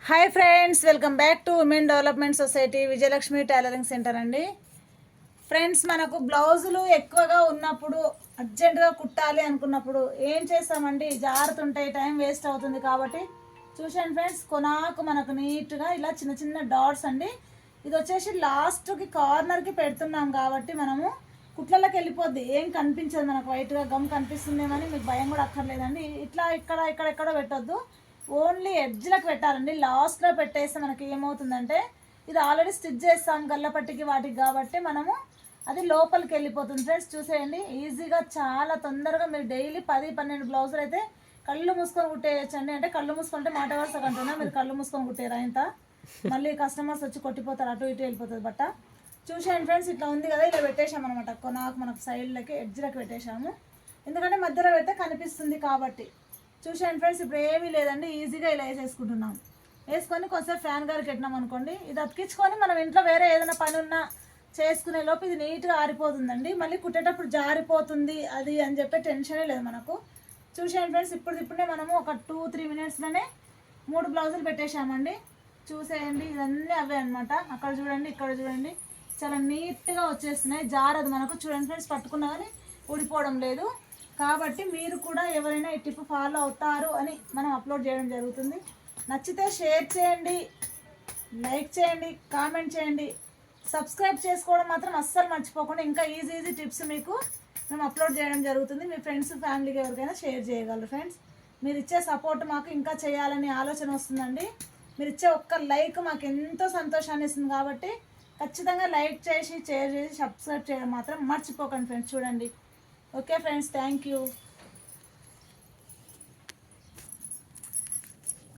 Hi friends, welcome back to women development society Vijayalakshmi tailoring centre అండి. Friends, మనకు బ్లౌజులు ఎక్కువగా ఉన్నప్పుడు అర్జెంటుగా కుట్టాలి అనుకున్నప్పుడు ఏం చేస్తామండి, జారుతుంటాయి, టైం వేస్ట్ అవుతుంది. కాబట్టి చూసాను ఫ్రెండ్స్, కొనాకు మనకు నీట్గా ఇలా చిన్న చిన్న డాట్స్ అండి. ఇది వచ్చేసి లాస్ట్కి కార్నర్కి పెడుతున్నాం కాబట్టి మనము కుట్లలోకి వెళ్ళిపోద్ది, ఏం కనిపించదు మనకు. వైట్గా గమ్ కనిపిస్తుందేమని మీకు భయం కూడా అక్కర్లేదండి. ఇట్లా ఇక్కడ పెట్టొద్దు, ఓన్లీ ఎడ్జ్లకు పెట్టాలండి. లాస్ట్లో పెట్టేస్తే మనకి ఏమవుతుందంటే, ఇది ఆల్రెడీ స్టిచ్ చేస్తాం గల్లపట్టికి వాటికి కాబట్టి మనము అది లోపలికి వెళ్ళిపోతుంది. ఫ్రెండ్స్ చూసేయండి, ఈజీగా చాలా తొందరగా మీరు డైలీ 10-12 బ్లౌజులు అయితే కళ్ళు మూసుకొని కుట్టేయచ్చండి. అంటే కళ్ళు మూసుకుంటే మాట వరుస కంటున్నా, మీరు కళ్ళు మూసుకొని కుట్టేరా ఇంత, మళ్ళీ కస్టమర్స్ వచ్చి కొట్టిపోతారు, అటు ఇటు వెళ్ళిపోతుంది బట్ట. చూసేయండి ఫ్రెండ్స్, ఇట్లా ఉంది కదా, ఇలా పెట్టేసామన్నమాట. మనకు సైడ్లకి ఎడ్జ్లకి పెట్టేశాము, ఎందుకంటే మధ్యలో పెడితే కనిపిస్తుంది కాబట్టి. చూసాను ఫ్రెండ్స్, ఇప్పుడు ఏమీ లేదండి, ఈజీగా ఇలా వేసేసుకుంటున్నాం. వేసుకొని కొంచెం ఫ్యాన్ గారికి పెట్టినాం అనుకోండి, ఇది అతికించుకొని మనం ఇంట్లో వేరే ఏదైనా పని ఉన్నా చేసుకునే లోపు ఇది నీట్గా ఆరిపోతుందండి. మళ్ళీ కుట్టేటప్పుడు జారిపోతుంది అది అని చెప్పే టెన్షనే లేదు మనకు. చూసాను ఫ్రెండ్స్, ఇప్పుడే మనము ఒక 2-3 మినిట్స్లోనే 3 బ్లౌజులు పెట్టేశామండి. చూసేయండి, ఇవన్నీ అవే అనమాట. అక్కడ చూడండి, ఇక్కడ చూడండి, చాలా నీట్గా వచ్చేస్తున్నాయి, జారదు మనకు. చూడండి ఫ్రెండ్స్, పట్టుకున్నా కానీ ఊడిపోవడం లేదు. కాబట్టి మీరు కూడా ఎవరైనా ఈ టిప్ ఫాలో అవుతారు అని మనం అప్లోడ్ చేయడం జరుగుతుంది. నచ్చితే షేర్ చేయండి, లైక్ చేయండి, కామెంట్ చేయండి, సబ్స్క్రైబ్ చేసుకోవడం మాత్రం అస్సలు మర్చిపోకుండా. ఇంకా ఈజీ టిప్స్ మీకు మేము అప్లోడ్ చేయడం జరుగుతుంది. మీ ఫ్రెండ్స్ ఫ్యామిలీకి ఎవరికైనా షేర్ చేయగలరు. ఫ్రెండ్స్, మీరు ఇచ్చే సపోర్ట్ మాకు ఇంకా చేయాలనే ఆలోచన వస్తుందండి. మీరు ఇచ్చే ఒక్క లైక్ మాకు ఎంతో సంతోషాన్ని ఇస్తుంది. కాబట్టి ఖచ్చితంగా లైక్ చేసి, షేర్ చేసి, సబ్స్క్రైబ్ చేయడం మాత్రం మర్చిపోకండి ఫ్రెండ్స్. చూడండి. Okay friends, thank you.